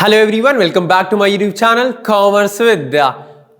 Hello everyone, welcome back to my YouTube channel commerce Vidya.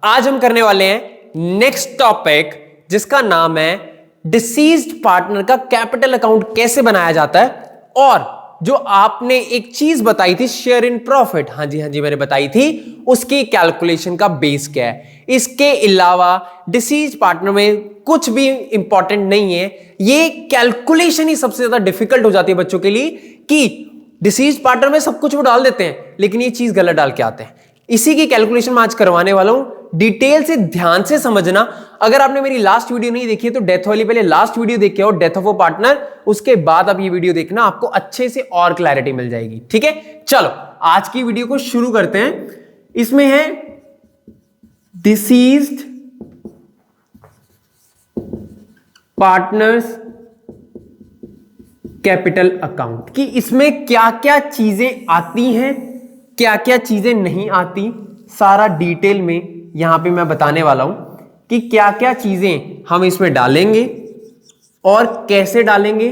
आज हम करने वाले हैं नेक्स्ट टॉपिक जिसका नाम है डिसीज्ड पार्टनर का कैपिटल अकाउंट कैसे बनाया जाता है। और जो आपने एक चीज बताई थी शेयर इन प्रॉफिट, हाँ जी मैंने बताई थी, उसकी कैलकुलेशन का बेस क्या है। इसके अलावा डिसीज्ड पार्टनर में कुछ भी इंपॉर्टेंट नहीं है, ये कैलकुलेशन ही सबसे ज्यादा डिफिकल्ट हो जाती है बच्चों के लिए कि डिसीज पार्टनर में सब कुछ वो डाल देते हैं लेकिन ये चीज गलत डाल के आते हैं। इसी की कैलकुलेशन मैं आज करवाने वाला हूं। डिटेल से ध्यान से समझना। अगर आपने मेरी लास्ट वीडियो नहीं देखी है तो डेथ वाली पहले लास्ट वीडियो देख के आओ, डेथ ऑफ अ पार्टनर, उसके बाद अब ये वीडियो देखना, आपको अच्छे से और क्लैरिटी मिल जाएगी। ठीक है, चलो आज की वीडियो को शुरू करते हैं। इसमें है डिसीज्ड पार्टनर्स कैपिटल अकाउंट कि इसमें क्या क्या चीजें आती हैं, क्या क्या चीजें नहीं आती, सारा डिटेल में यहां पे मैं बताने वाला हूं कि क्या क्या चीजें हम इसमें डालेंगे और कैसे डालेंगे,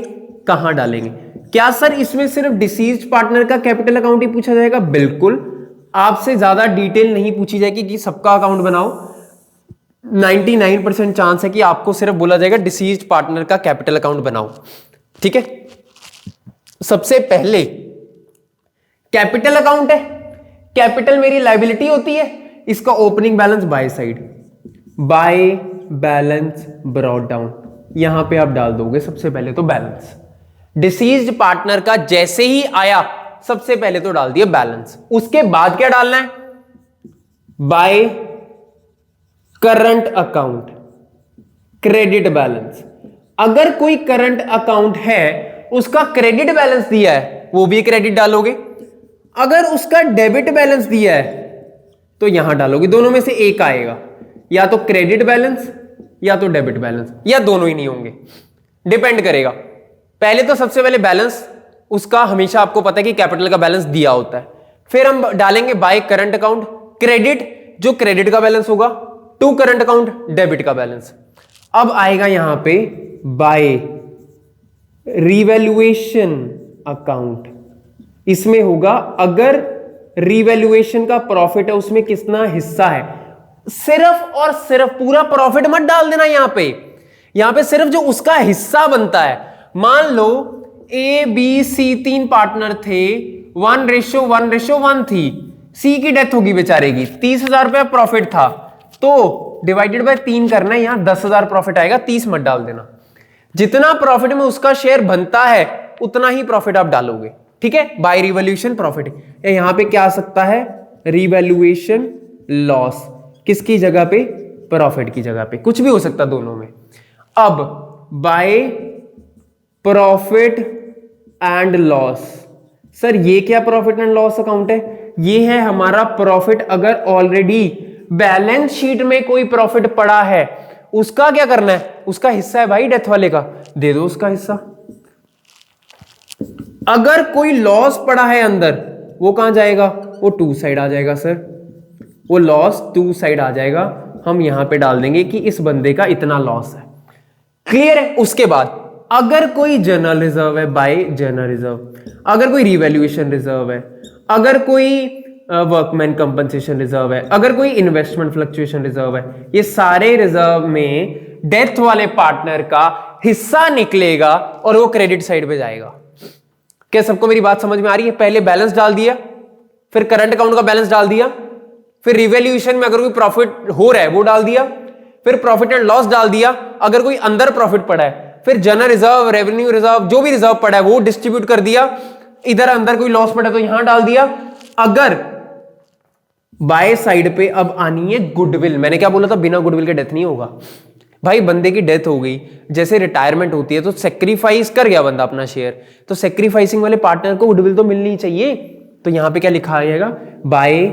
कहां डालेंगे। क्या सर इसमें सिर्फ डिसीज्ड पार्टनर का कैपिटल अकाउंट ही पूछा जाएगा? बिल्कुल, आपसे ज्यादा डिटेल नहीं पूछी जाएगी कि सबका अकाउंट बनाओ। 99% चांस है कि आपको सिर्फ बोला जाएगा डिसीज्ड पार्टनर का कैपिटल अकाउंट बनाओ। ठीक है, सबसे पहले कैपिटल अकाउंट है। कैपिटल मेरी लायबिलिटी होती है, इसका opening balance by side, by balance brought down, यहां पे आप डाल दोगे सबसे पहले तो बैलेंस। डिसीज्ड पार्टनर का जैसे ही आया सबसे पहले तो डाल दिया बैलेंस। उसके बाद क्या डालना है? By current account, credit balance. अगर कोई करंट अकाउंट है उसका क्रेडिट बैलेंस दिया है वो भी क्रेडिट डालोगे, अगर उसका डेबिट बैलेंस दिया है तो यहां डालोगे। दोनों में से एक आएगा, या तो क्रेडिट बैलेंस या तो डेबिट बैलेंस, या दोनों ही नहीं होंगे, डिपेंड करेगा। पहले तो सबसे पहले बैलेंस, उसका हमेशा आपको पता है कि कैपिटल का बैलेंस दिया होता है। फिर हम डालेंगे बाय करंट अकाउंट क्रेडिट, जो क्रेडिट का बैलेंस होगा, टू करंट अकाउंट डेबिट का बैलेंस। अब आएगा यहां पे बाय रिवैल्यूएशन अकाउंट। इसमें होगा अगर रिवैल्यूएशन का प्रॉफिट है उसमें कितना हिस्सा है। सिर्फ और सिर्फ पूरा प्रॉफिट मत डाल देना यहां पे सिर्फ जो उसका हिस्सा बनता है। मान लो ए बी सी तीन पार्टनर थे, 1:1:1 थी। सी की डेथ होगी बेचारे की, 30,000 रुपया प्रॉफिट था, तो डिवाइडेड बाय 3 करना है, यहां 10,000 प्रॉफिट आएगा, 30 मत डाल देना। जितना प्रॉफिट में उसका शेयर बनता है उतना ही प्रॉफिट आप डालोगे। ठीक है, बाय रिवैल्यूएशन प्रॉफिट। यहां पे क्या आ सकता है? Revaluation loss. किसकी जगह पे? प्रॉफिट की जगह पे, कुछ भी हो सकता दोनों में। अब by profit and loss. Sir ये क्या प्रॉफिट एंड लॉस अकाउंट है? ये है हमारा प्रॉफिट। अगर ऑलरेडी बैलेंस शीट में कोई प्रॉफिट पड़ा है उसका क्या करना है? उसका हिस्सा है भाई डेथ वाले का, दे दो उसका हिस्सा। अगर कोई लॉस पड़ा है अंदर, वो कहां जाएगा? वो टू साइड आ जाएगा सर, वो लॉस टू साइड आ जाएगा। हम यहां पे डाल देंगे कि इस बंदे का इतना लॉस है। क्लियर है? उसके बाद अगर कोई जनरल रिजर्व है, बाय जनरल रिजर्व, अगर कोई रिवैल्यूएशन रिजर्व है, अगर कोई वर्कमैन कंपनसेशन रिजर्व है, अगर कोई इन्वेस्टमेंट फ्लक्चुएशन रिजर्व है, ये सारे रिजर्व में डेथ वाले पार्टनर का हिस्सा निकलेगा और वो क्रेडिट साइड पे जाएगा। क्या सबको मेरी बात समझ में आ रही है? पहले बैलेंस डाल दिया, फिर करंट अकाउंट का बैलेंस डाल दिया, फिर रिवैल्यूएशन में अगर कोई प्रॉफिट हो रहा है वो डाल दिया, फिर प्रॉफिट एंड लॉस डाल दिया अगर कोई अंदर प्रॉफिट पड़ा है, फिर जनरल रिजर्व, रेवेन्यू रिजर्व, जो भी रिजर्व पड़ा है वो डिस्ट्रीब्यूट कर दिया। इधर अंदर कोई लॉस पड़ा तो यहां डाल दिया। अगर बाय साइड पे अब आनी है गुडविल। मैंने क्या बोला था? बिना गुडविल के डेथ नहीं होगा भाई। बंदे की डेथ हो गई, जैसे रिटायरमेंट होती है तो सेक्रीफाइस कर गया बंदा अपना शेयर, तो सेक्रीफाइसिंग वाले पार्टनर को गुडविल तो मिलनी चाहिए। तो यहां पे क्या लिखा जाएगा? Bye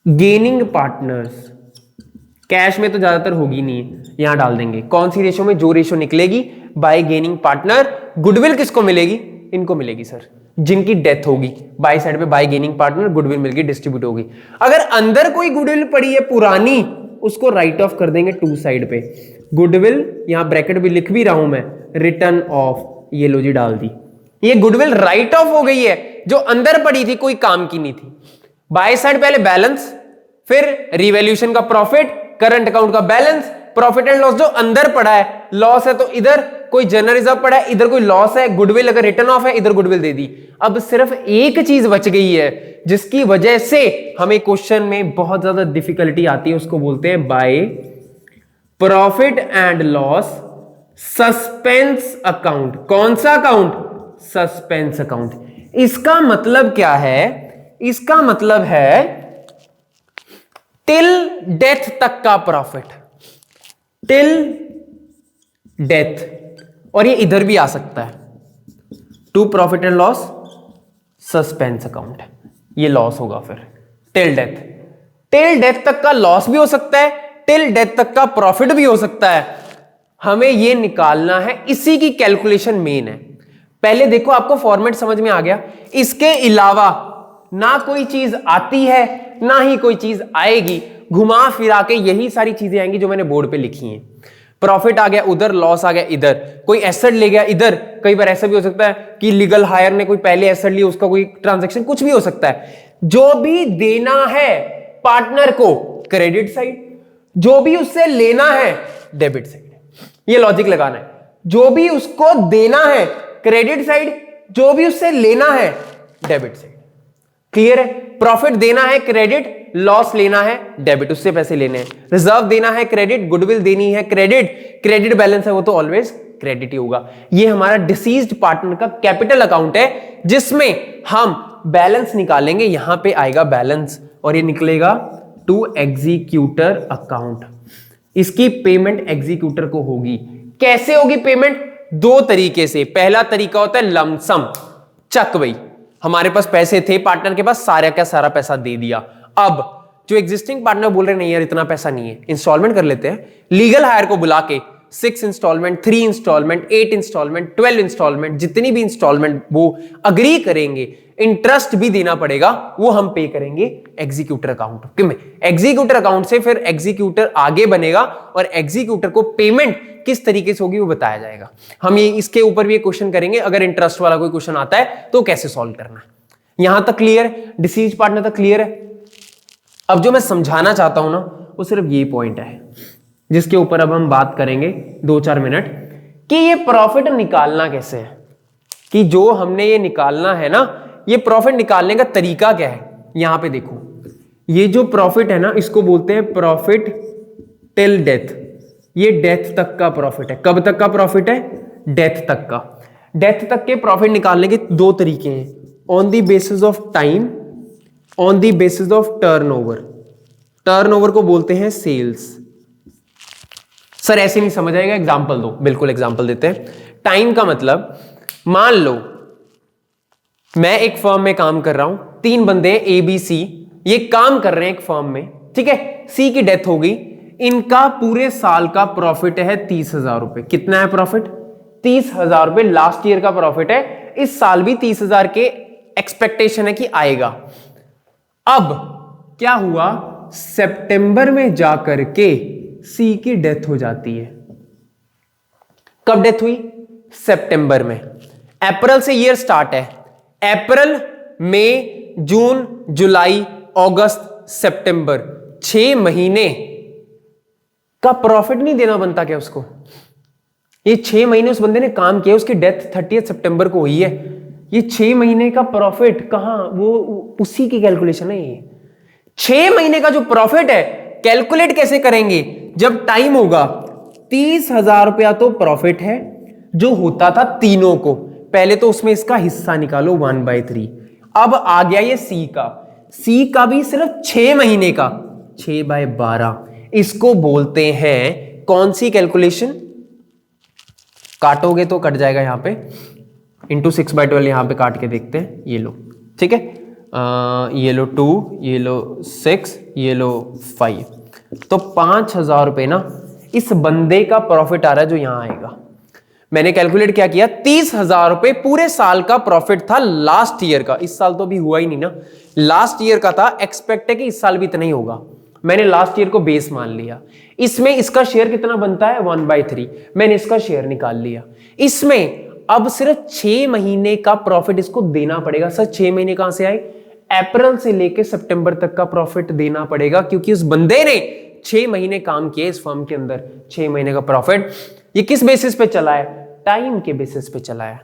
gaining partners. कैश में तो ज्यादातर होगी नहीं, यहां डाल देंगे कौन सी रेशो में? जो रेशो निकलेगी बाय गेनिंग पार्टनर। गुडविल किसको मिलेगी? इनको मिलेगी सर, जिनकी डेथ होगी। बाय साइड पे बाय गेनिंग पार्टनर, गुडविल मिलकर डिस्ट्रीब्यूट होगी। अगर अंदर कोई गुडविल पड़ी है पुरानी, उसको राइट ऑफ कर देंगे टू साइड पे। गुडविल यहां ब्रैकेट भी लिख भी रहा हूं मैं, रिटर्न ऑफ, ये लो जी डाल दी। ये गुडविल राइट ऑफ हो गई है, जो अंदर पड़ी थी कोई काम की नहीं थी। बाय साइड पहले बैलेंस, फिर रिवैल्यूएशन का प्रॉफिट, करंट अकाउंट का बैलेंस, प्रॉफिट एंड लॉस जो अंदर पड़ा है, लॉस है तो इधर कोई जनरल रिजर्व पड़ा है, इधर कोई लॉस है, गुडविल अगर रिटर्न ऑफ है इधर गुडविल दे दी। अब सिर्फ एक चीज बच गई है जिसकी वजह से हमें क्वेश्चन में बहुत ज्यादा डिफिकल्टी आती है, उसको बोलते हैं by profit and loss suspense account. कौन सा अकाउंट? Suspense account. इसका मतलब क्या है? इसका मतलब है टिल डेथ तक का प्रॉफिट, टिल डेथ। और ये इधर भी आ सकता है, to profit and loss suspense account, ये लॉस होगा फिर टिल डेथ। टिल डेथ तक का लॉस भी हो सकता है, टिल डेथ तक का प्रॉफिट भी हो सकता है। हमें ये निकालना है, इसी की कैलकुलेशन मेन है। पहले देखो आपको फॉर्मेट समझ में आ गया। इसके अलावा ना कोई चीज आती है ना ही कोई चीज आएगी, घुमा फिरा के यही सारी चीजें आएंगी जो मैंने बोर्ड पे लिखी हैं। प्रॉफिट आ गया उधर, लॉस आ गया इधर, कोई एसेट ले गया इधर। कई बार ऐसा भी हो सकता है कि लीगल हायर ने कोई पहले एसेट लिया, उसका कोई ट्रांजैक्शन, कुछ भी हो सकता है। जो भी देना है पार्टनर को क्रेडिट साइड, जो भी उससे लेना है डेबिट साइड। ये लॉजिक लगाना है, जो भी उसको देना है क्रेडिट साइड, जो भी उससे लेना है डेबिट साइड। क्लियर है? प्रॉफिट देना है क्रेडिट, लॉस लेना है डेबिट, उससे पैसे लेने हैं। रिजर्व देना है क्रेडिट, गुडविल देनी है क्रेडिट, क्रेडिट बैलेंस है वो तो ऑलवेज क्रेडिट ही होगा। ये हमारा डिसीज्ड पार्टनर का कैपिटल अकाउंट है जिसमें हम बैलेंस निकालेंगे। यहां पे आएगा बैलेंस और ये निकलेगा टू एग्जीक्यूटर अकाउंट। इसकी पेमेंट एग्जीक्यूटर को होगी। कैसे होगी पेमेंट? दो तरीके से। पहला तरीका होता है लमसम, चक भाई हमारे पास पैसे थे, पार्टनर के पास सारा का सारा पैसा दे दिया। अब जो एग्जिस्टिंग पार्टनर बोल रहे नहीं यार इतना पैसा नहीं है, इंस्टॉलमेंट कर लेते हैं। लीगल हायर को बुला के 6 इंस्टॉलमेंट, 3 इंस्टॉलमेंट, 8 इंस्टॉलमेंट, 12 इंस्टॉलमेंट, जितनी भी इंस्टॉलमेंट वो अग्री करेंगे, इंटरेस्ट भी देना पड़ेगा, वो हम पे करेंगे एग्जीक्यूटर अकाउंट में। एग्जीक्यूटर अकाउंट से फिर एग्जीक्यूटर आगे बनेगा और एग्जीक्यूटर को पेमेंट किस तरीके से होगी वो बताया जाएगा। हम ये इसके ऊपर भी एक क्वेश्चन करेंगे, अगर इंटरेस्ट वाला कोई क्वेश्चन आता है तो कैसे सॉल्व करना है। यहां तक क्लियर? डिसीज पार्टनर तक क्लियर है? अब जो मैं समझाना चाहता हूं ना वो सिर्फ ये पॉइंट है जिसके ऊपर अब हम बात करेंगे 2-4 मिनट, कि ये प्रॉफिट निकालना कैसे है, कि जो हमने ये निकालना है ना, ये प्रॉफिट निकालने का तरीका क्या है। यहां पे देखो, ये जो प्रॉफिट है ना इसको बोलते हैं प्रॉफिट टिल डेथ। ये डेथ तक का प्रॉफिट है। कब तक का प्रॉफिट है? डेथ तक का। डेथ तक के प्रॉफिट निकालने के दो तरीके हैं, on the basis of time, on the basis of turnover. Turnover को बोलते हैं सेल्स। सर ऐसे नहीं समझ आएगा, एग्जांपल दो। बिल्कुल एग्जांपल देते हैं। टाइम का मतलब, मान लो मैं एक फर्म में काम कर रहा हूं, 3 बंदे ए बी सी, ये काम कर रहे हैं एक फर्म में, ठीक है। सी की डेथ हो गई, इनका पूरे साल का प्रॉफिट है 30,000 रुपए। कितना है प्रॉफिट? 30,000 रुपए लास्ट ईयर का प्रॉफिट है। इस साल भी 30,000 के एक्सपेक्टेशन है कि आएगा। अब क्या हुआ, सितंबर में जाकर के सी की डेथ हो जाती है। कब डेथ हुई? सितंबर में। अप्रैल से ईयर स्टार्ट है, अप्रैल, मई, जून, जुलाई, अगस्त, सितंबर, 6 महीने का प्रॉफिट नहीं देना बनता क्या उसको? ये 6 महीने उस बंदे ने काम किया, उसकी डेथ 30 सितंबर को हुई है। ये 6 महीने का प्रॉफिट कहां, वो उसी की कैलकुलेशन है। ये 6 महीने का जो प्रॉफिट है कैलकुलेट कैसे करेंगे? जब टाइम होगा, 30,000 रुपया तो प्रॉफिट है जो होता था तीनों को। पहले तो उसमें इसका हिस्सा निकालो 1/3। अब आ गया ये सी का, सी का भी सिर्फ 6 महीने का, 6/12। इसको बोलते हैं कौन सी कैलकुलेशन? काटोगे तो कट जाएगा यहां पे, इंटू 6/12 यहां पे काट के देखते हैं। ये लो, ठीक है, ये लो 2, ये लो 6, ये लो 5, तो 5,000 रुपए ना इस बंदे का प्रॉफिट आ रहा है जो यहां आएगा। मैंने कैलकुलेट क्या किया, 30,000 रुपए पूरे साल का प्रॉफिट था लास्ट ईयर का। इस साल तो अभी हुआ ही नहीं ना, लास्ट ईयर का था। एक्सपेक्ट है कि इस साल भी इतना ही होगा, मैंने लास्ट ईयर को बेस मान लिया। इसमें इसका शेयर कितना बनता है? 1/3। मैंने इसका शेयर निकाल लिया। इसमें अब सिर्फ 6 महीने का प्रॉफिट इसको देना पड़ेगा। सर 6 महीने कहां से आए? अप्रैल से लेके सितंबर तक का प्रॉफिट देना पड़ेगा, क्योंकि उस बंदे ने 6 महीने काम किए इस फर्म के अंदर। 6 महीने का प्रॉफिट ये किस बेसिस पे चला है? टाइम के बेसिस पे चला है।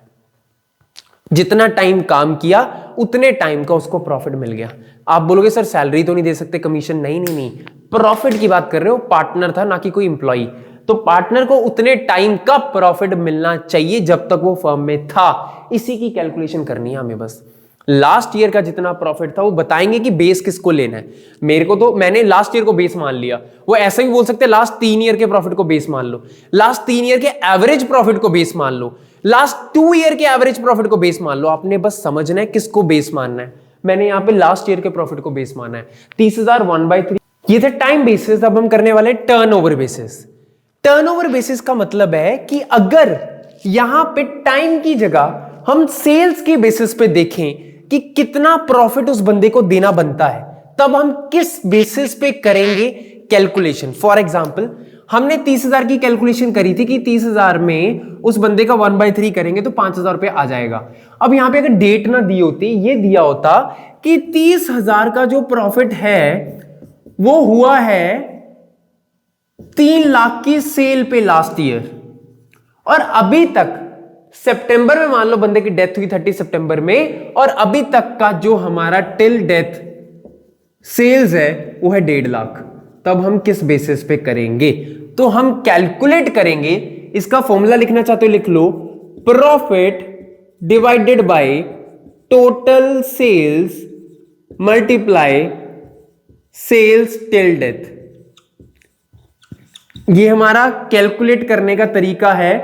जितना टाइम काम किया उतने टाइम का उसको प्रॉफिट मिल गया। आप बोलोगे सर सैलरी तो नहीं दे सकते, कमीशन? नहीं नहीं नहीं, प्रॉफिट की बात कर रहे हो। पार्टनर था ना कि कोई इंप्लॉई, तो पार्टनर को उतने टाइम का प्रॉफिट मिलना चाहिए जब तक वो फर्म में था। इसी की कैलकुलेशन करनी है हमें बस। लास्ट ईयर का जितना प्रॉफिट था वो बताएंगे कि बेस किसको लेना है। मेरे को तो मैंने लास्ट ईयर को बेस मान लिया। वो ऐसा भी बोल सकते हैं लास्ट 3 ईयर के प्रॉफिट को बेस मान लो, लास्ट 3 ईयर के एवरेज प्रॉफिट को बेस मान लो, लास्ट 2 ईयर के एवरेज प्रॉफिट को बेस मान लो। आपने बस समझना है किसको बेस मानना है। मैंने यहां पे लास्ट ईयर के प्रॉफिट को बेस माना है। 30,000 1/3 ये थे टाइम बेसिस। अब हम करने वाले टर्नओवर बेसिस। टर्नओवर बेसिस का मतलब है कि अगर यहां पे टाइम की जगह हम सेल्स के बेसिस पे देखें कि कितना प्रॉफिट उस बंदे को देना बनता है, तब हम किस बेसिस पे करेंगे कैलकुलेशन। फॉर एग्जांपल हमने 30,000 की कैलकुलेशन करी थी कि 30,000 में उस बंदे का 1/3 करेंगे तो 5,000 रुपए आ जाएगा। अब यहां पे अगर डेट ना दी होती, ये दिया होता कि 30,000 का जो प्रॉफिट है वो हुआ है 3 लाख की सेल पे लास्ट ईयर, और अभी तक सितंबर में मान लो बंदे की डेथ हुई 30 सितंबर में, और अभी तक का जो हमारा टिल डेथ सेल्स है वो है 1.5 लाख। तब हम किस बेसिस पे करेंगे? तो हम कैलकुलेट करेंगे, इसका फॉर्मूला लिखना चाहते हो लिख लो, profit divided by total sales multiply sales till death. ये हमारा कैलकुलेट करने का तरीका है,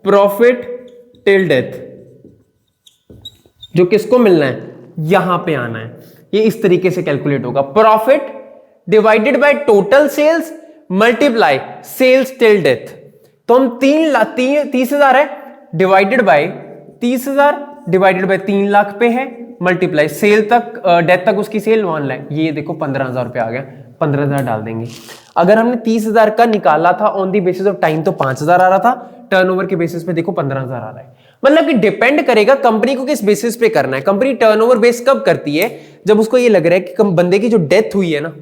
प्रॉफिट टिल डेथ। जो किसको मिलना है? यहां पे आना है। ये इस तरीके से कैलकुलेट होगा, profit divided by total sales multiply sales till death. तो हम 30,000 है divided by 30,000 divided by 3 lakh पे है, मल्टीप्लाई सेल तक डेथ तक उसकी सेल 1 लाख। ये देखो 15,000 रुपए आ गया, 15,000 डाल देंगे। अगर हमने 30,000 का निकाला था on the basis of time तो 5,000 आ रहा था, टर्नओवर के बेसिस पे देखो 15,000 आ रहा है। मतलब कि डिपेंड करेगा कंपनी को किस बेसिस पे करना है। कंपनी टर्नओवर बेस कब करती है? जब उसको ये लग रहा है कि बंदे की जो डेथ हुई है ना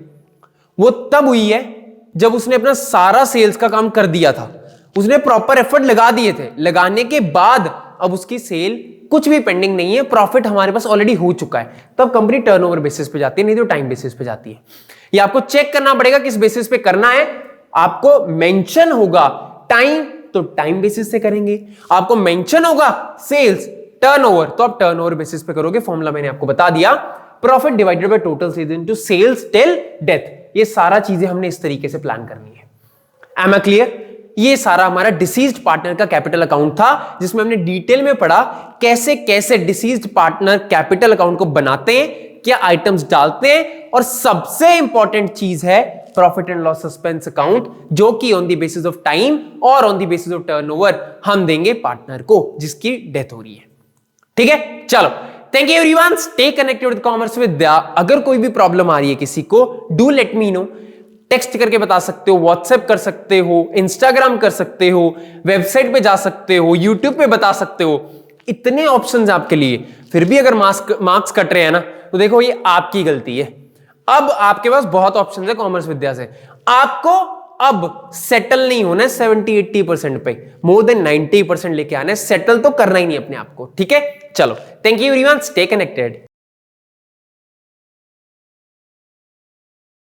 वो तब हुई है जब उसने अपना सारा सेल्स का काम कर दिया था, उसने प्रॉपर एफर्ट लगा दिए थे, लगाने के बाद अब उसकी सेल कुछ भी पेंडिंग नहीं है, प्रॉफिट हमारे पास ऑलरेडी हो चुका है, तब कंपनी टर्नओवर बेसिस पे जाती है, नहीं तो टाइम बेसिस पे जाती है। ये आपको चेक करना पड़ेगा किस बेसिस पे करना है। आपको मेंशन होगा टाइम तो टाइम बेसिस से करेंगे, आपको मेंशन होगा सेल्स टर्नओवर तो आप टर्नओवर बेसिस पे करोगे। फॉर्मूला मैंने आपको बता दिया, profit divided by total sales into sales till death. ये सारा चीजें हमने इस तरीके से प्लान करनी है। Am I clear? ये सारा हमारा डिसीज्ड पार्टनर का कैपिटल अकाउंट था, जिसमें हमने डिटेल में पढ़ा कैसे कैसे डिसीज्ड पार्टनर कैपिटल अकाउंट को बनाते हैं, क्या आइटम्स डालते हैं, और सबसे इंपॉर्टेंट चीज है profit and loss suspense account, जो कि on the basis of time और on the basis of turnover हम देंगे पार्टनर को जिसकी डेथ हो रही है। ठीक है, चलो thank you everyone, stay connected with commerce Vidya. अगर कोई भी प्रॉब्लम आ रही है किसी को, do let me know, text करके बता सकते हो, व्हाट्सएप कर सकते हो, इंस्टाग्राम कर सकते हो, वेबसाइट पे जा सकते हो, यूट्यूब पे बता सकते हो, इतने ऑप्शंस आपके लिए। फिर भी अगर मार्क्स कट रहे हैं ना, तो देखो ये आपकी गलती है। अब आपके पास बहुत ऑप्शंस है कॉमर्स विद्या से, आपको अब सेटल नहीं होना है 70-80% पे, मोर देन 90% लेके आना है। सेटल तो करना ही नहीं अपने आप को। ठीक है, चलो thank you everyone, stay connected.